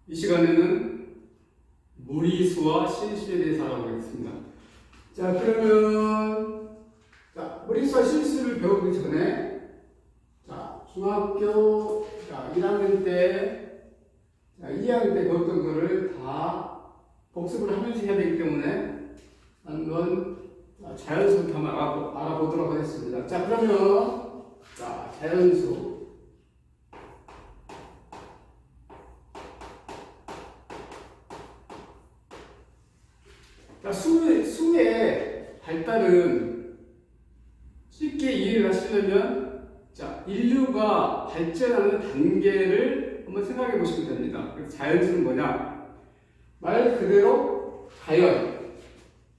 이 시간에는 무리수와 실수에 대해서 알아보겠습니다. 자, 그러면 무리수와 실수를 배우기 전에 중학교 1학년 때, 2학년 때 배웠던 거를 다 복습을 하면서 해야 되기 때문에 한번 자연수부터 한번 알아보도록 하겠습니다. 자, 그러면 자연수. 수의 발달은 쉽게 이해를 하시려면 인류가 발전하는 단계를 한번 생각해 보시면 됩니다. 그래서 자연수는 뭐냐? 말 그대로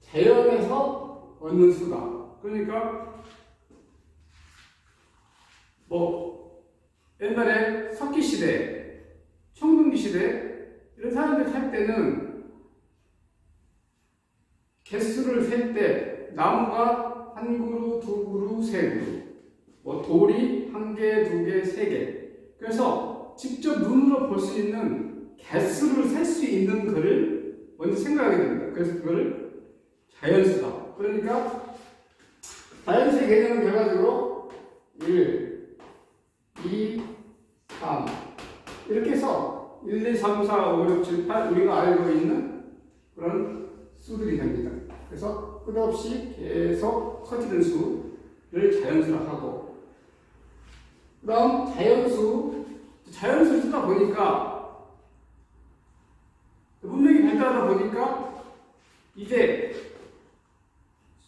자연에서 얻는 수다. 그러니까 옛날에 석기시대, 청동기시대 이런 사람들 살 때는 개수를 셀 때 나무가 한 그루, 두 그루, 세 그루, 돌이 한 개, 두 개, 세 개. 그래서 직접 눈으로 볼 수 있는 개수를 셀 수 있는 거를 먼저 생각하게 됩니다. 그래서 그걸 자연수다. 그러니까 자연수의 개념은 결과적으로 1, 2, 3 이렇게 해서 1, 2, 3, 4, 5, 6, 7, 8 우리가 알고 있는 그런 수들이 됩니다. 그래서 끝없이 계속 커지는 수를 자연수라고 하고, 그 다음 자연수 쓰다 보니까 문명이 발달하다 보니까 이게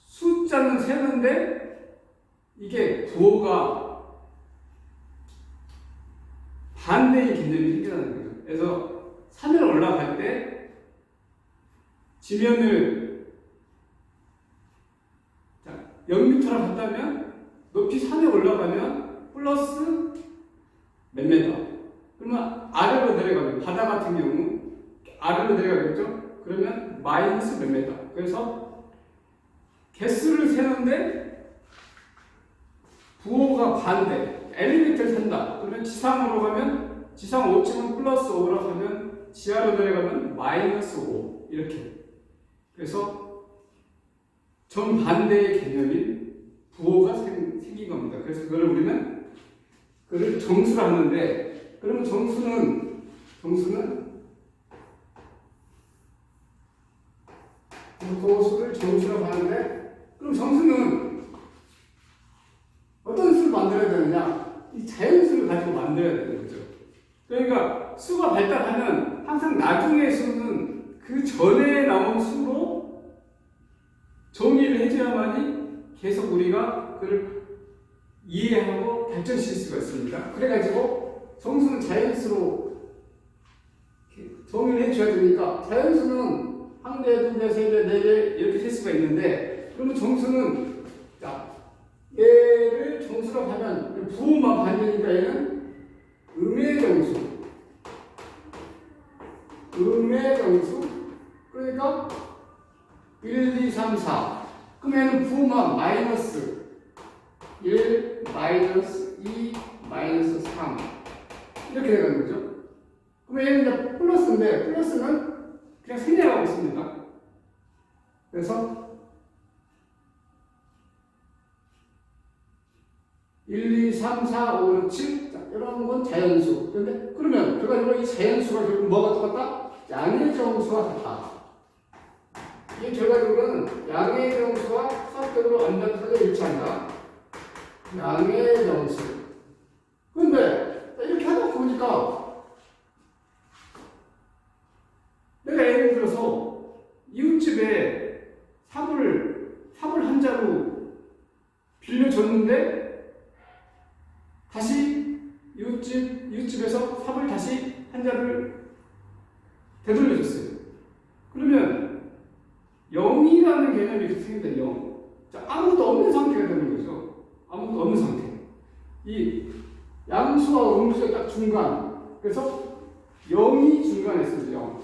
숫자는 세는데 이게 부호가 반대의 개념이 생겨나는 거예요. 그래서 산을 올라갈 때 지면을 0m로 갔다면 높이 산에 올라가면 플러스 몇 메다. 그러면 아래로 내려가면 바다 같은 경우 아래로 내려가겠죠? 그러면 마이너스 몇 메다. 그래서 개수를 세는데 부호가 반대. 엘리베이터를 탄다. 그러면 지상으로 가면 지상 5층은 플러스 5라고 하면 지하로 내려가면 마이너스 5 이렇게. 그래서 정반대의 개념인 부호가 생긴 겁니다. 그래서 우리는 그걸 정수로 하는데, 그러면 정수는 부호수를 정수라고 하는데, 그럼 정수는 어떤 수를 만들어야 되느냐? 이 자연수를 가지고 만들어야 되는 거죠. 그러니까 수가 발달하면 항상 나중의 수는 그 전에 나온 수로 정리를 해줘야만이 계속 우리가 그걸 이해하고 발전시킬 수가 있습니다. 그래가지고 정수는 자연수로 정리를 해줘야 되니까, 자연수는 한 개, 두 개, 세 개, 네 개 이렇게 셀 수가 있는데, 그러면 정수는 얘를 정수라고 하면 부호만 반대니까 얘는 음의 정수. 그러니까 1, 2, 3, 4. 그러면 부호만 마이너스 1, 마이너스 2, 마이너스 3. 이렇게 되는 거죠. 그러면 얘는 이제 플러스인데, 플러스는 그냥 생략하고 있습니다. 그래서 1, 2, 3, 4, 5, 6, 7. 이런 건 자연수. 그러면 결과적으로 이 자연수가 결국 뭐가 똑같다? 양의 정수와 같다. 이 결과적으로는 양의 정수와 수학적으로 완전 틀려 일치한다. 양의 정수. 그런데 이렇게 하다 보니까 내가 예를 들어서 이웃집에 삽을 한 자루 빌려줬는데 다시 이웃집에서 삽을 다시 한 자루를 되돌려줬어요. 그러면 0이라는 개념이 생긴다. 0. 아무것도 없는 상태가 되는 거죠. 아무것도 없는 상태. 이 양수와 음수의 딱 중간. 그래서 0이 중간에 있어요. 0.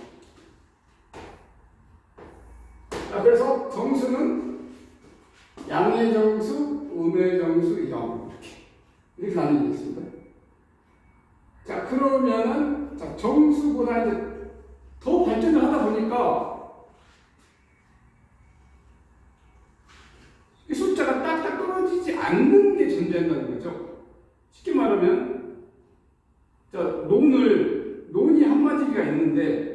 그래서 정수는 양의 정수, 음의 정수, 0. 이렇게 나뉘어져 있습니다. 그러면은 정수보다 이제 더 발전을 하다 보니까 숫자가 딱딱 떨어지지 않는 게 존재한다는 거죠. 쉽게 말하면 논이 한마디가 있는데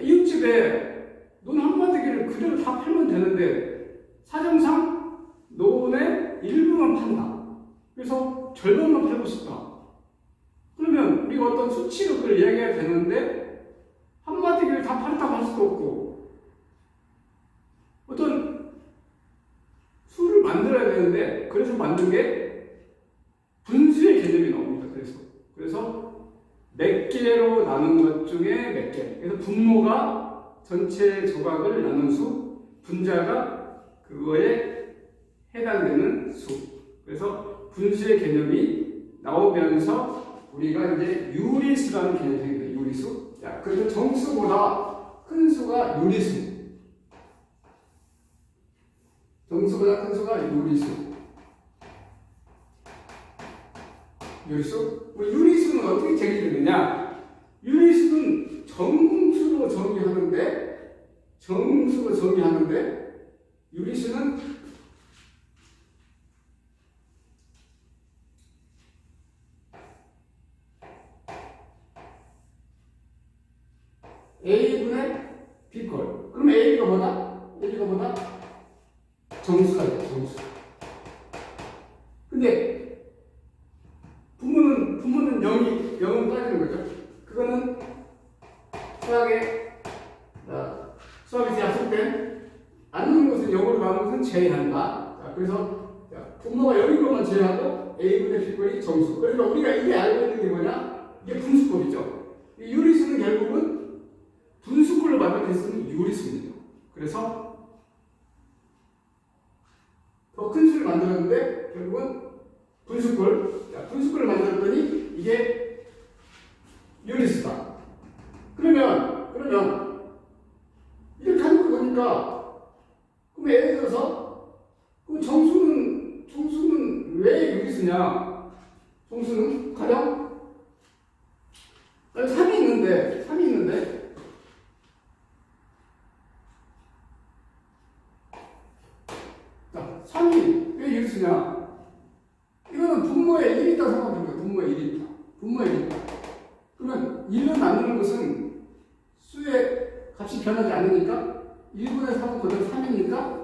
이웃집에 논 한마디를 그대로 다 팔면 되는데 사정상 논의 일부만 판다. 그래서 절반만 팔고 싶다. 그러면 우리가 어떤 수치로 그걸 이야기해야 되는데 한마디를 다 팔았다고 할 수도 없고 어떤 수를 만들어야 되는데 그래서 만든 게 분수의 개념이 나옵니다. 그래서 몇 개로 나눈 것 중에 몇 개. 그래서 분모가 전체 조각을 나눈 수, 분자가 그거에 해당되는 수. 그래서 분수의 개념이 나오면서 우리가 이제 유리수라는 개념이 생깁니다. 유리수. 자, 그래서 정수보다 큰 수가 유리수. 정수보다 큰 수가 유리수. 유리수? 유리수는 어떻게 정의되느냐? 유리수는 정수로 정의하는데 유리수는 A분의 B꼴. 그럼 A가 뭐다? A가 뭐다? 정수가 돼, 정수. 근데 부모는 0은 빠지는 거죠. 그거는 수학에서 약속된 않는 것은 0으로 가는 것은 제외한다. 자, 그래서 부모가 0인 것만 제외하고 A분의 B꼴이 정수. 그러니까 우리가 이게 알고 있는 게 뭐냐? 이게 분수꼴이죠. 이 유리수는 결국은 분수꼴로 만들어냈으면 유리수입니다. 그래서 더 큰 수를 만들었는데 결국은 분수꼴을 만들었더니 이게 유리수다. 그러면 이렇게 하는 거 보니까 그럼 예를 들어서 그럼 정수는 왜 유리수냐? 정수는 가령 3이 있는데 3이 왜 유리수냐? 이거는 분모에 1이 있다고 생각하면 돼요. 분모에 1이 있다. 그러면 1로 나누는 것은 수의 값이 변하지 않으니까 1분의 3은 그대로 3이니까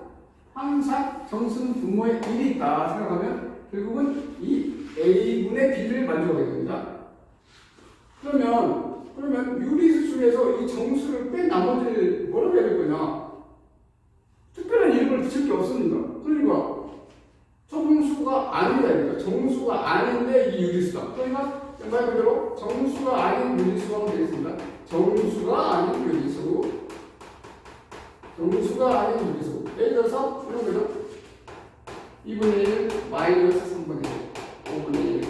항상 정수는 분모에 1이 있다 생각하면 결국은 이 A분의 B를 만족하게 됩니다. 그러면 유리수 중에서 이 정수를 뺀 나머지를 뭐라고 해야 될 거냐? 특별한 이름을 붙일 게 없습니다. 그러니까 정수가 아니다 이거죠. 정수가 아닌데 이 유리수다. 그러니까 말 그대로 정수가 아닌 유리수가 되겠습니다. 정수가 아닌 유리수. 예를 들어서 이런 거죠. 2분의 1 마이너스 3분의 1 5분의 1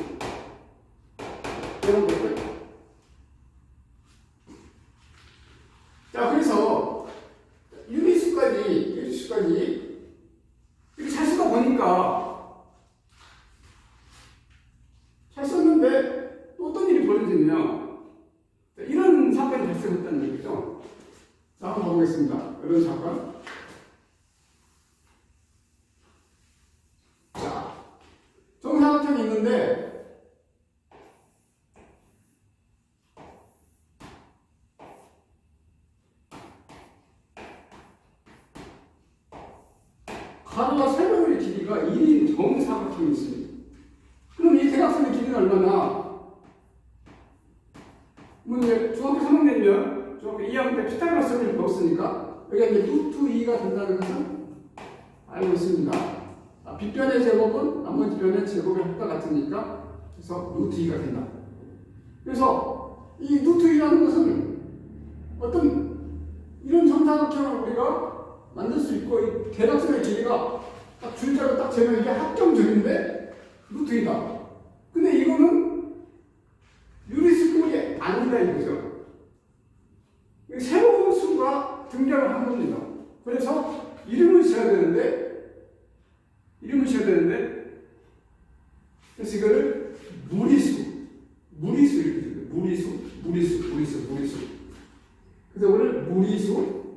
이런 거죠. 자, 그래서 유리수까지 이렇게 잘 쓰다 보니까 잘 썼는데 또 어떤 일이 벌어지느냐? 이런 사건이 발생했다는 얘기죠. 자, 한번 가보겠습니다. 이런 사건. 자, 정사각형이 있는데 가로와 세로의 길이가 1인 정사각형이 있습니다. 그럼 이 대각선의 길이는 얼마나? 이제 중학교 3학년이면 중학교 2학년 때 피타고라스를 배웠으니까 여기가 이제 루트 2가 된다는 것은 알고 있습니다. 빗변의 제곱은 나머지 변의 제곱의 합과 같으니까 그래서 루트 2가 된다. 그래서 이 루트 2라는 것은 어떤 이런 정사각형을 우리가 만들 수 있고 이 대각선의 길이가 딱 줄자로 딱 재면 이게 합정줄인데 루트 2다. 근데 이거는 유리수꼴이 아니다 이거죠. 새로운 수가 등장을 한 겁니다. 그래서 이름을 지어야 되는데 그래서 이거를 무리수 이렇게 됩니다. 무리수. 무리수. 그래서 오늘 무리수,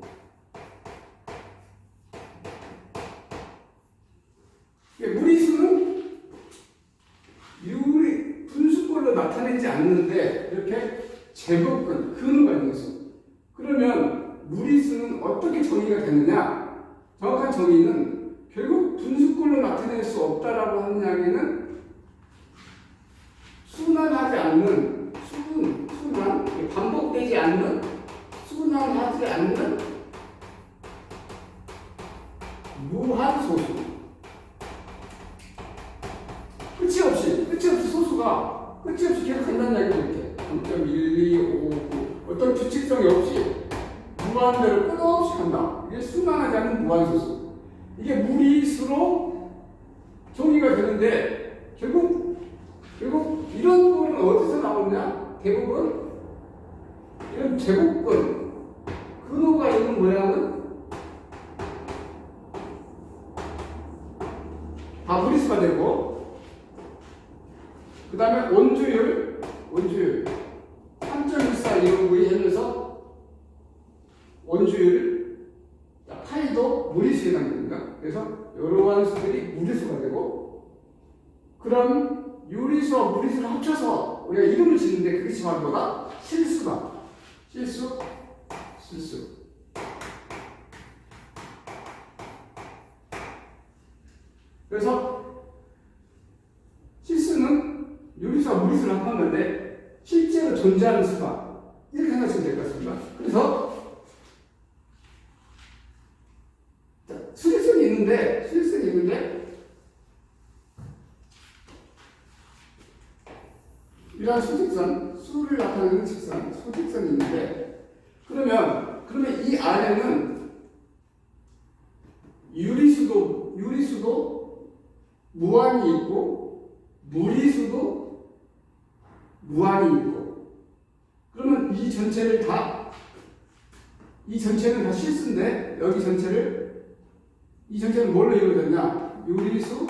무리수는 분수꼴로 나타내지 않는데 이렇게 제곱근, 근호가 있는 수. 그러면 무리수는 어떻게 정의가 되느냐? 정확한 정의는 결국 분수꼴로 나타낼 수 없다라고 하는 이야기는 순환하지 않는, 반복되지 않는, 순환하지 않는 무한소수. 끝이 없이 소수가 끝이 없이 계속 간다는 이야기죠. 이렇게 0.1259 어떤 규칙성이 없이 무한대로 끝없이 간다. 이게 순환하지 않는 무한소수. 이게 무리수로 정의가 되는데 결국 이런 꼴은 어디서 나오냐? 대부분 이런 제곱근, 근호가 있는 모양은 다 무리수가 되고, 그 다음에 원주율 3.1425에 하면서 원주율 파이도 무리수에 해당됩니다. 그래서 이러한 수들이 무리수가 되고, 그럼 유리수와 무리수를 합쳐서 우리가 이름을 짓는데 그것이 바로 뭐다? 실수다. 실수. 그래서 실수는 유리수와 무리수를 합한 건데 실제로 존재하는 수다. 이렇게 생각하시면 될 것 같습니다. 그래서 수직선이 있는데 이러한 수직선, 수를 나타내는 수직선이 있는데, 그러면 이 안에는 유리수도 무한이 있고, 무리수도 무한이 있고, 그러면 이 전체는 다 실수인데, 이 전체는 뭘로 이루어졌냐? 유리수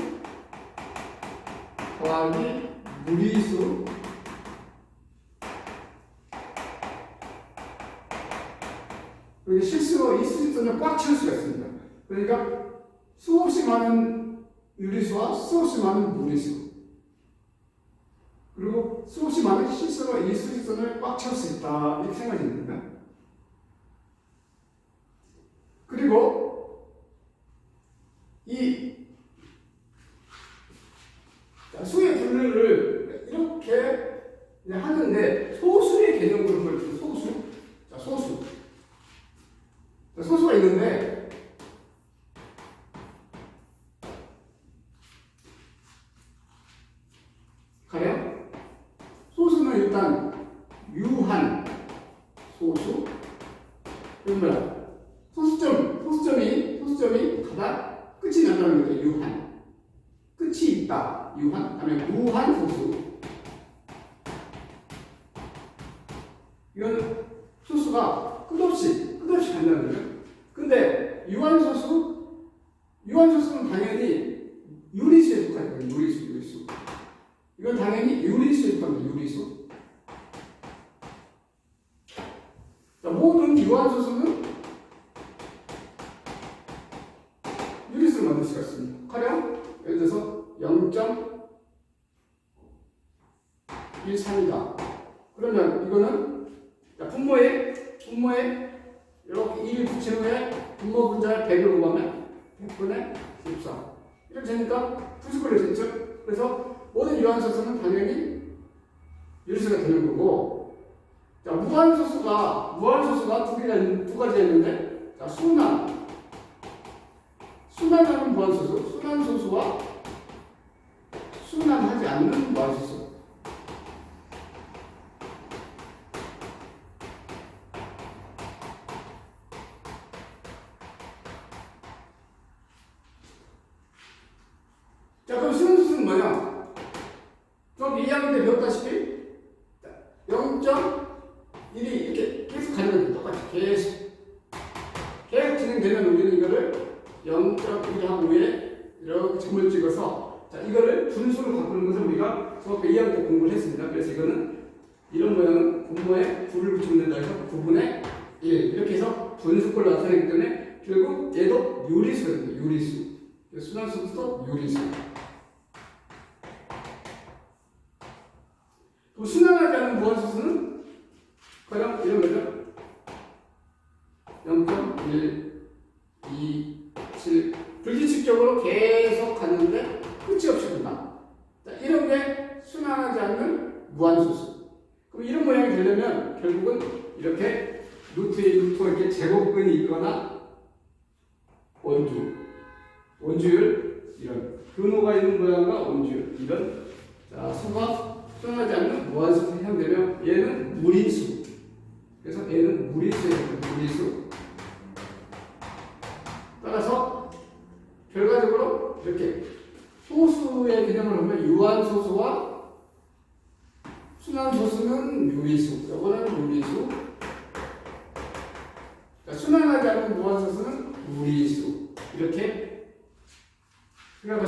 더하기 무리수 여기 실수로 이 수직선을 꽉 채울 수가 있습니다. 그러니까 수없이 많은 유리수와 수없이 많은 무리수, 그리고 수없이 많은 실수로 이 수직선을 꽉 채울 수 있다, 이렇게 생각이 됩니다. 그리고 이 수의 분류를 이렇게 하는데 소수의 개념으로 보여주세요. 소수가 있는데 가령 소수는 일단 유한 소수, 그러면 소수점이 가장 끝이 난다는 거죠. 유한, 끝이 있다. 유한, 그다음에 무한 소수. 이건 소수가 끝없이 간다는 거예요. 근데 유한소수는 당연히 유리수에 속하는 거예요. 유리수. 이건 당연히 유리수에 속합니다. 유리수. 자, 모든 유한소수는 유리수를 만들 수가 있습니다. 가령 예를 들어서 0.13이다. 그러면 이거는 분모에 이렇게 1 붙인 후에 분모 분자를 100을 곱하면 100분의 14 이렇게 되니까 분수꼴이 됐죠. 그래서 모든 유한소수는 당연히 유리수가 되는 거고, 자, 무한소수가 두 가지가 있는데, 자, 순환하는 무한소수, 순환소수와 순환하지 않는 무한소수. 자, 그럼 순환소수는 뭐냐? 저기 2학년 때 배웠다시피 0.1이 이렇게 계속 가는 거예요. 똑같이 계속 진행되면 우리는 이거를 0.1 하고 위에 이렇게 점을 찍어서, 자, 이거를 분수로 바꾸는 것을 우리가 중학교 2학년 때 공부를 했습니다. 그래서 이거는 이런 모양은 분모에 9를 붙이면 된다 해서 9분의 1 이렇게 해서 분수꼴로 나타내기 때문에 결국 얘도 유리수예요. 유리수. 순환수도 유리수. 또 순환하지 않은 무한수수는 그냥 이런 거죠. 0.1, 2, 7 불규칙적으로 계속 갔는데 끝이 없이 간다. 자, 이런 게 순환하지 않는 무한수수. 그럼 이런 모양이 되려면 결국은 이렇게 루트에 루트가 이렇게 제곱근이 있거나 원주율 이런 근호가 있는 모양과 원주율 이런 자 수가 순환하지 않는 무한수수 형되면 얘는 무리수. 그래서 얘는 무리수예요. 무리수. 따라서 결과적으로 이렇게 소수의 개념을 보면 유한소수와 순환소수는 유리수, 이거는 무리수. 그러니까 순환하지 않는 무한소수는 무리수. 이렇게 생각하시면